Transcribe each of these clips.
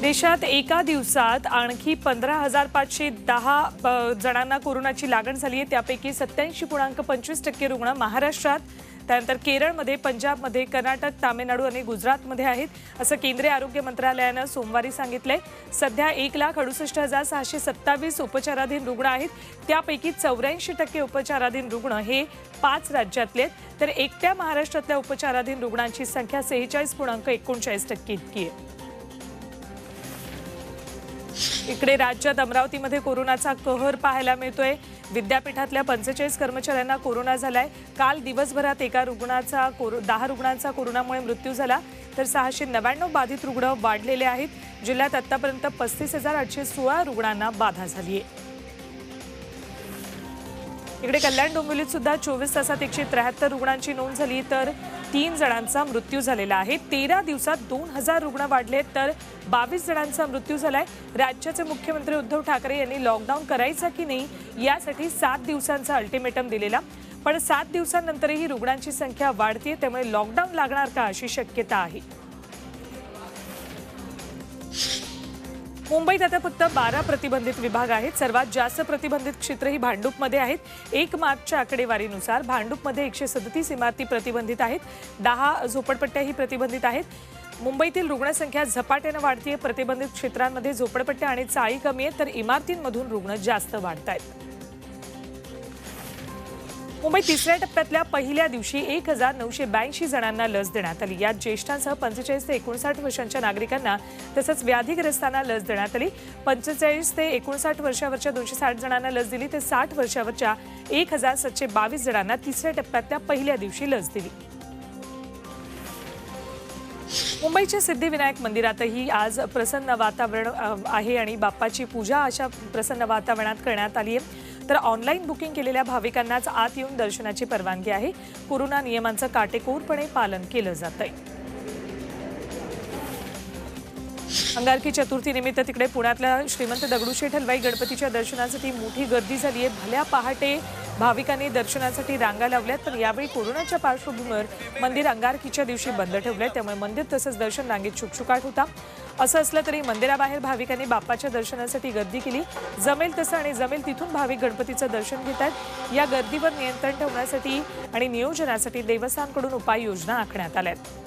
देशात एका दिवसात आणखी 15,510 जणांना कोरोनाची लागण झाली आहे। त्यापैकी 87.25% रुग्ण महाराष्ट्रात, त्यानंतर केरळमध्ये, पंजाबमध्ये, कर्नाटक, तामिळनाडू आणि गुजरातमध्ये आहेत, असं केंद्रीय आरोग्य मंत्रालयानं सोमवारी सांगितलंय। सध्या 1,68,627 उपचाराधीन रुग्ण आहेत। त्यापैकी 84% उपचाराधीन रुग्ण हे 5 राज्यातले आहेत, तर एकट्या महाराष्ट्रातल्या उपचाराधीन रुग्णांची संख्या 46.39% इतकी आहे। इकडे राज्यात अमरावतीमध्ये कोरोनाचा कहर पाहायला मिळतोय। विद्यापीठातल्या 45 कर्मचाऱ्यांना कोरोना झालाय। काल दिवसभरात एका रुग्णाचा 10 रुग्णांचा कोरोनामुळे मृत्यू झाला, तर 699 बाधित रुग्ण वाढलेले आहेत। जिल्ह्यात आतापर्यंत 35,816 रुग्णांना बाधा झाली आहे। इकडे कल्याण डोंबिवलीत सुद्धा 24 तासात 173 रुग्णांची नोंद झाली, तर 3 जणांचा मृत्यू झालेला आहे। 13 दिवसात 2000 रुग्ण वाढले, तर 22 जणांचा मृत्यू झालाय। राज्याचे मुख्यमंत्री उद्धव ठाकरे यांनी लॉकडाऊन करायचा की नाही यासाठी 7 दिवसांचा अल्टिमेटम दिलेला, पण 7 दिवसांनंतरही रुग्णांची संख्या वाढते, त्यामुळे लॉकडाऊन लागणार का अशी शक्यता आहे। मुंबईत आता फक्त 12 प्रतिबंधित विभाग आहेत। सर्वात जास्त प्रतिबंधित क्षेत्र ही भांडूपमध्ये आहेत। 1 मार्चच्या आकडेवारीनुसार भांडूपमध्ये 137 इमारती प्रतिबंधित आहेत, 10 झोपडपट्ट्याही प्रतिबंधित आहेत। मुंबईतील रुग्णसंख्या झपाट्याने वाढतीये। प्रतिबंधित क्षेत्रांमध्ये झोपडपट्ट्या आणि चाळी कमी आहेत, तर इमारतींमधून रुग्ण जास्त वाढत आहेत। मुंबईत तिसऱ्या टप्प्यातल्या पहिल्या दिवशी 1,982 जणांना लस देण्यात आली। यात ज्येष्ठांसह 45 ते 59 वर्षांच्या नागरिकांना तसंच व्याधिग्रस्तांना लस देण्यात आली। 45 ते 59 वर्षावरच्या 260 जणांना लस दिली, तर 60 वर्षावरच्या 1,722 जणांना तिसऱ्या टप्प्यातल्या पहिल्या दिवशी लस दिली। मुंबईच्या सिद्धिविनायक मंदिरातही आज प्रसन्न वातावरण आहे आणि बाप्पाची पूजा अशा प्रसन्न वातावरणात करण्यात आली आहे। तर ऑनलाईन बुकिंग केलेल्या भाविकांनाच आत येऊन दर्शनाची परवानगी आहे। कोरोना नियमांचं काटेकोरपणे पालन केलं जातंय। अंगारकी चतुर्थीनिमित्त तिकडे पुण्यातल्या श्रीमंत दगडूशेठ हलवाई गणपतीच्या दर्शनासाठी मोठी गर्दी झाली आहे। भल्या पहाटे भाविकांनी दर्शनासाठी रांगा लावल्यात, पण यावेळी कोरोनाच्या पार्श्वभूमीवर मंदिर अंगारकीच्या दिवशी बंद ठेवलंय, त्यामुळे मंदिर तसंच दर्शन रांगेत शुकशुकाट होता। असं असलं तरी मंदिराबाहेर भाविकांनी बाप्पाच्या दर्शनासाठी गर्दी केली। जमेल तसं आणि जमेल तिथून भाविक गणपतीचं दर्शन घेतात। या गर्दीवर नियंत्रण ठेवण्यासाठी आणि नियोजनासाठी देवस्थानकडून उपाययोजना आखण्यात आल्या आहेत।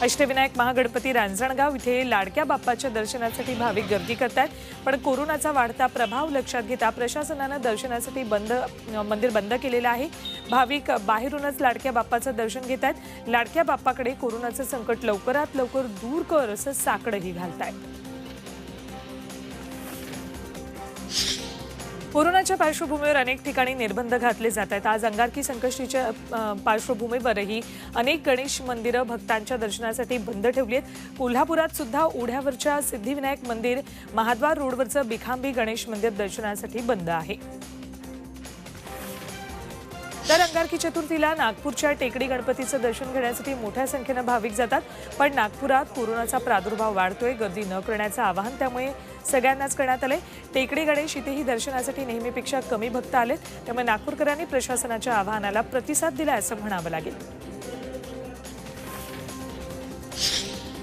अष्टविनायक महागणपती रांजणगाव इथे लाडक्या बाप्पाच्या दर्शनासाठी भाविक गर्दी करतात, पण कोरोनाचा वाढता प्रभाव लक्षात घेता प्रशासनानं दर्शनासाठी मंदिर बंद केलेलं आहे। भाविक बाहेरूनच लाडक्या बाप्पाचं दर्शन घेतात। लाडक्या बाप्पाकडे कोरोनाचं संकट लवकरात लवकर दूर कर असं साकडंही घालतायत। कोरोनाच्या पार्श्वभूमीवर अनेक ठिकाणी निर्बंध घातले जात आहेत। आज अंगारकी संकष्टीच्या पार्श्वभूमीवरही अनेक गणेश मंदिरं भक्तांच्या दर्शनासाठी बंद ठेवली आहेत। कोल्हापुरात सुद्धा ओढ्यावरच्या सिद्धिविनायक मंदिर, महाद्वार रोडवरचं बिखांबी गणेश मंदिर दर्शनासाठी बंद आहे। तर अंगारकी चतुर्थीला नागपूरच्या टेकडी गणपतीचं दर्शन घेण्यासाठी मोठ्या संख्येनं भाविक जातात, पण नागपुरात कोरोनाचा प्रादुर्भाव वाढतोय। गर्दी न करण्याचं आवाहन त्यामुळे सगळ्यांनाच करण्यात आलंय। टेकडी गणेश इथेही दर्शनासाठी नेहमीपेक्षा कमी भक्त आलेत, त्यामुळे नागपूरकरांनी प्रशासनाच्या आवाहनाला प्रतिसाद दिला असं म्हणावं लागेल।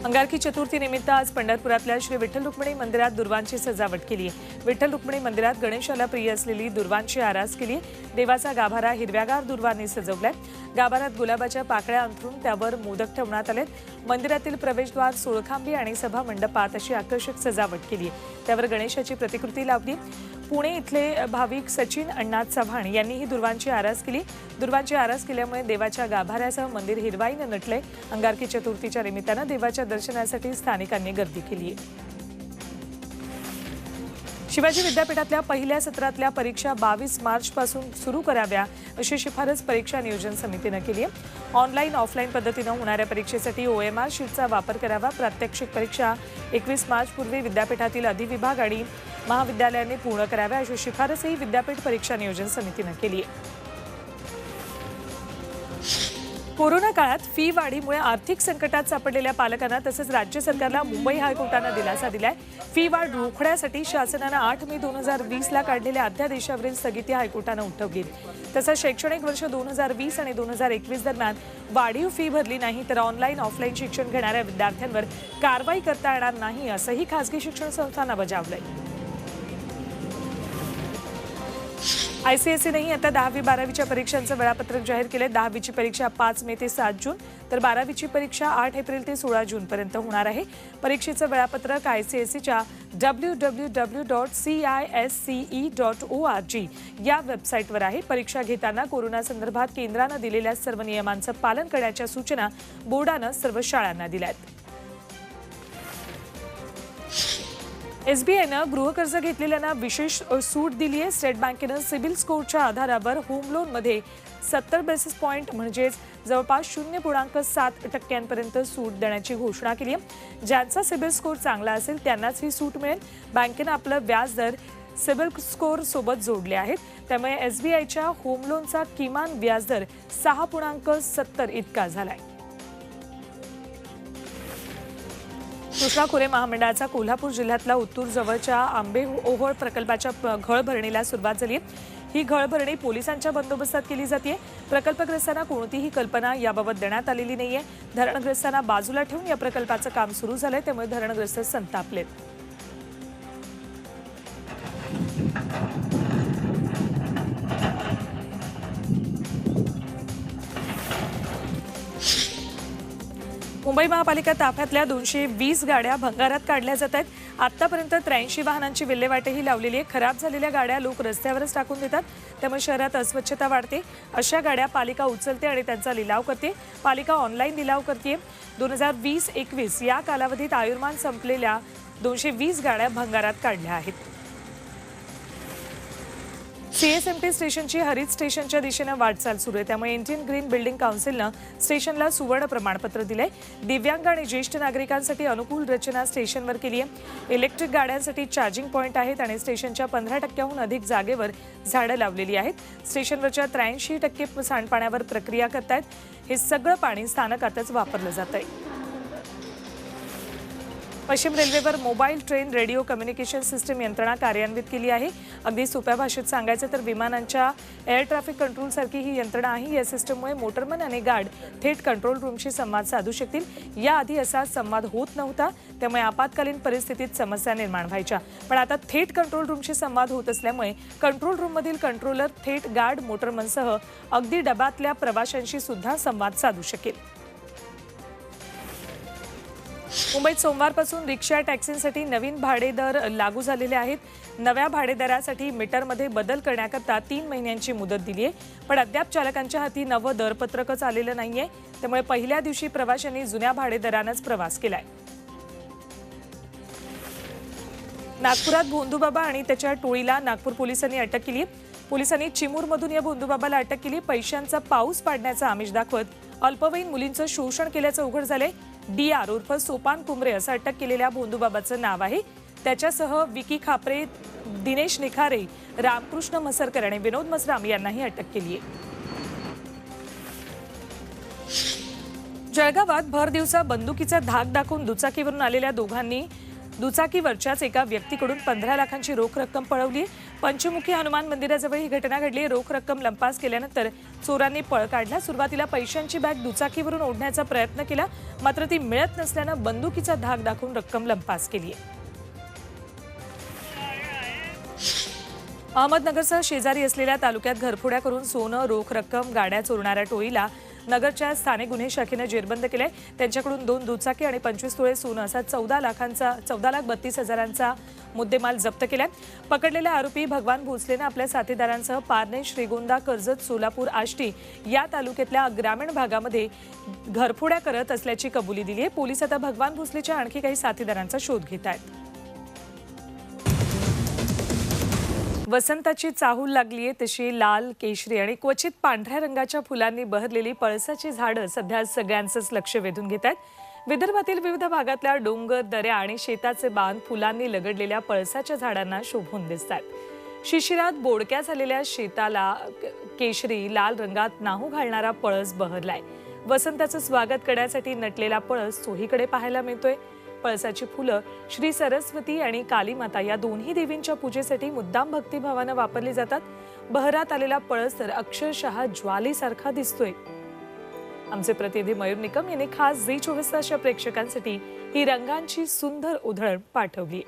अंगारकी चतुर्थीनिमित्त आज पंढरपुरातल्या श्री विठ्ठल रुक्मिणी मंदिरात दुर्वांची सजावट केली आहे। विठ्ठल रुक्मिणी मंदिरात गणेशाला प्रिय असलेली दुर्वांची आरास केली आहे। देवाचा गाभारा हिरव्यागार दुर्वांनी सजवलाय। गाभारात गुलाबाच्या पाकळ्या अंथरून त्यावर मोदक ठेवण्यात आलेत। मंदिरातील प्रवेशद्वार, सोळखांबी आणि सभा मंडपात अशी आकर्षक सजावट केली आहे। त्यावर गणेशाची प्रतिकृती लावली। पुणे इथले भाविक सचिन अण्णा चव्हाण यांनीही दुर्वांची आरास केली। दुर्वांची आरास केल्यामुळे देवाच्या गाभाऱ्यासह मंदिर हिरवाईनं नटलंय। अंगारकी चतुर्थीच्या निमित्तानं देवाच्या दर्शनासाठी स्थानिकांनी गर्दी केली आहे। शिवाजी विद्यापीठातल्या पहिल्या सत्रातल्या परीक्षा 22 मार्चपासून सुरू कराव्या अशी शिफारस परीक्षा नियोजन समितीनं केली आहे। ऑनलाईन ऑफलाईन पद्धतीनं होणाऱ्या परीक्षेसाठी OMR शीटचा वापर करावा। प्रात्यक्षिक परीक्षा 21 मार्चपूर्वी विद्यापीठातील अधिविभाग आणि महाविद्यालयांनी पूर्ण कराव्या अशी शिफारसही विद्यापीठ परीक्षा नियोजन समितीनं केली आहे। कोरोना काळात फी वाढीमुळे आर्थिक संकटात सापडलेल्या पालकांना तसंच राज्य सरकारला मुंबई हायकोर्टानं दिलासा दिलाय। फी वाढ रोखण्यासाठी शासनानं 8 मे 2020ला काढलेल्या अध्यादेशावरील स्थगिती हायकोर्टानं उठवली। तसंच शैक्षणिक वर्ष 2020 आणि 2021 दरम्यान वाढीव फी भरली नाही तर ऑनलाईन ऑफलाईन शिक्षण घेणाऱ्या विद्यार्थ्यांवर कारवाई करता येणार नाही असंही खासगी शिक्षण संस्थांना बजावलंय। आयसीएसईनेही आता 10वी-12वीच्या परीक्षांचं वेळापत्रक जाहीर केलंय। 10वीची परीक्षा 5 मे ते 7 जून तर 12वीची परीक्षा 8 एप्रिल ते 16 जून पर्यंत होणार आहे। परीक्षेचं वेळापत्रक आयसीएसईच्या www.cisce.org या वेबसाईटवर आहे। परीक्षा घेताना कोरोना संदर्भात केंद्रानं दिलेल्या सर्व नियमांचं पालन करण्याच्या सूचना बोर्डानं सर्व शाळांना दिल्यात। एसबीआयनं गृहकर्ज घेतलेल्यांना विशेष सूट दिली आहे। स्टेट बँकेनं सिबिल स्कोरच्या आधारावर होम लोनमध्ये 70 बेसिस पॉईंट म्हणजेच जवळपास 0.7% सूट देण्याची घोषणा केली आहे। ज्यांचा सिबिल स्कोर चांगला असेल त्यांनाच ही सूट मिळेल। बँकेनं आपलं व्याजदर सिबिल स्कोर सोबत जोडले आहेत, त्यामुळे एसबीआयच्या होम लोनचा किमान व्याजदर 6.70 इतका झालाय। कृष्णा खोरे महामंडळाचा कोल्हापूर जिल्ह्यातला उत्तूर जवळच्या आंबेओहोळ प्रकल्पाच्या घळ भरणीला सुरुवात झाली आहे। ही घळ भरणी पोलिसांच्या बंदोबस्तात केली जाते। प्रकल्पग्रस्तांना कोणतीही कल्पना याबाबत देण्यात आलेली नाहीये। धरणग्रस्तांना बाजूला ठेवून या प्रकल्पाचं काम सुरू झालंय, त्यामुळे धरणग्रस्त संतापलेत। मुंबई महापालिका ताफ्यातल्या 220 गाड्या भंगारात काढल्या जात आहेत। आतापर्यंत 83 वाहनांची विल्हेवाटही लावलेली आहे। खराब झालेल्या गाड्या लोक रस्त्यावरच टाकून देतात, त्यामुळे शहरात अस्वच्छता वाढते। अशा गाड्या पालिका उचलते आणि त्यांचा लिलाव करते। पालिका ऑनलाईन लिलाव करते। 2020-21 या कालावधीत आयुर्मान संपलेल्या 220 गाड्या भंगारात काढल्या आहेत। सीएसएमटी स्टेशनची हरित स्टेशनच्या दिशेने वाटचाल सुरू आहे, त्यामुळे इंडियन ग्रीन बिल्डिंग काउन्सिलनं स्टेशनला सुवर्ण प्रमाणपत्र दिलंय। दिव्यांग आणि ज्येष्ठ नागरिकांसाठी अनुकूल रचना स्टेशनवर केली आहे। इलेक्ट्रिक गाड्यांसाठी चार्जिंग पॉईंट आहेत आणि स्टेशनच्या 15%हून अधिक जागेवर झाडं लावलेली आहेत। स्टेशनवरच्या 83% सांडपाण्यावर प्रक्रिया करतायत। हे सगळं पाणी स्थानकातच वापरलं जातंय। पश्चिम रेल्वेवर mobile train radio communication system यंत्रणा कार्यान्वित केली आहे। अगदी सोप्या भाषेत सांगायचं तर विमानांच्या एअर ट्रॅफिक कंट्रोल सारखी ही यंत्रणा आहे। या सिस्टममुळे मोटरमन आणि गार्ड थेट कंट्रोल रूमशी संवाद साधू शकतील। याआधी असा संवाद होत नव्हता, त्यामुळे आपत्कालीन परिस्थितीत समस्या निर्माण व्हायच्या, पण आता थेट कंट्रोल रूमशी संवाद होत असल्यामुळे कंट्रोल रूममधील कंट्रोलर थेट गार्ड मोटरमनसह अगदी डब्यातल्या प्रवाशांशी सुद्धा संवाद साधू शकेल। मुंबईत सोमवारपासून रिक्षा टॅक्सींसाठी नवीन भाडेदर लागू झालेले आहेत। नव्या भाडेदरासाठी मीटरमध्ये बदल करण्याकरता 3 महिन्यांची मुदत दिली आहे, पण अद्याप चालकांच्या हाती नवं दरपत्रकच आलेलं नाहीये, त्यामुळे पहिल्या दिवशी प्रवाशांनी जुन्या भाडेदरानंच प्रवास केलाय। नागपुरात भोंदूबाबा आणि त्याच्या टोळीला नागपूर पोलिसांनी अटक केली। पोलिसांनी चिमूरमधून या भोंदूबाबाला अटक केली। पैशांचा पाऊस पाडण्याचा आमिष दाखवत अल्पवयीन मुलींचं शोषण केल्याचं उघड झालंय। डीआर उर्फ सोपान कुमरे असं अटक केलेल्या भोंदूबाबाचं नाव आहे। त्याच्यासह विकी खापरे, दिनेश निखारे, रामकृष्ण मसरकर आणि विनोद मसराम यांनाही अटक केली आहे। जळगावात भर दिवसा बंदुकीचा धाक दाखवून दुचाकीवरून आलेल्या दोघांनी दुचाकीवरच्याच एका व्यक्तीकडून 15 लाखांची रोख रक्कम पळवली। पंचमुखी हनुमान मंदिराजवळ ही घटना घडली। रोख रक्कम लंपास केल्यानंतर चोरांनी पळ काढला। सुरुवातीला पैशांची बॅग दुचाकीवरून ओढण्याचा प्रयत्न केला, मात्र ती मिळत नसल्यानं बंदुकीचा धाक दाखवून रक्कम लंपास केली आहे। अहमदनगरसह शेजारी असलेल्या तालुक्यात घरफोड्या करून सोनं, रोख रक्कम, गाड्या चोरणाऱ्या टोळीला नगरच्या स्थानिक गुन्हे शाखेने जेरबंद केले। त्यांच्याकडून 2 दुचाकी आणि 25 तोळे सोनं असा 14,32,000चा मुद्देमाल जप्त केलाय। पकडलेल्या आरोपी भगवान भोसलेनं आपल्या साथीदारांसह पारनेर, श्रीगोंदा, कर्जत, सोलापूर, आष्टी या तालुक्यातल्या ग्रामीण भागामध्ये घरफोड्या करत असल्याची कबुली दिली आहे। पोलीस आता भगवान भोसलेच्या आणखी काही साथीदारांचा शोध घेत आहेत। वसंताची चाहूल लागली आहे तशी लाल, केशरी आणि क्वचित पांढऱ्या रंगाच्या फुलांनी बहरलेली पळसाची झाडं सध्या सगळ्यांचंच लक्ष वेधून घेत आहेत। विदर्भातील विविध भागातल्या डोंगर, दऱ्या आणि शेताचे बांध फुलांनी लगडलेल्या पळसाच्या झाडांना शोभून दिसतात। शिशिरात बोडक्या झालेल्या शेताला केशरी, लाल रंगात नाहू घालणारा पळस बहरलाय। वसंताचं स्वागत करण्यासाठी नटलेला पळस चोहीकडे पाहायला मिळतोय। पळसाची फुलं श्री सरस्वती आणि कालीमाता या दोन्ही देवींच्या पूजेसाठी मुद्दाम भक्तिभावानं वापरली जातात। बहरात आलेला पळस तर अक्षरशः ज्वालेसारखा दिसतोय। आमचे प्रतिनिधी मयूर निकम यांनी खास झी24 तासच्या प्रेक्षकांसाठी ही रंगांची सुंदर उधळण पाठवली।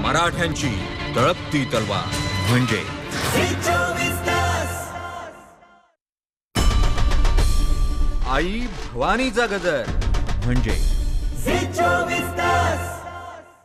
मराठ्यांची तळपती तलवार म्हणजे आई भवानीचा गजर म्हणजे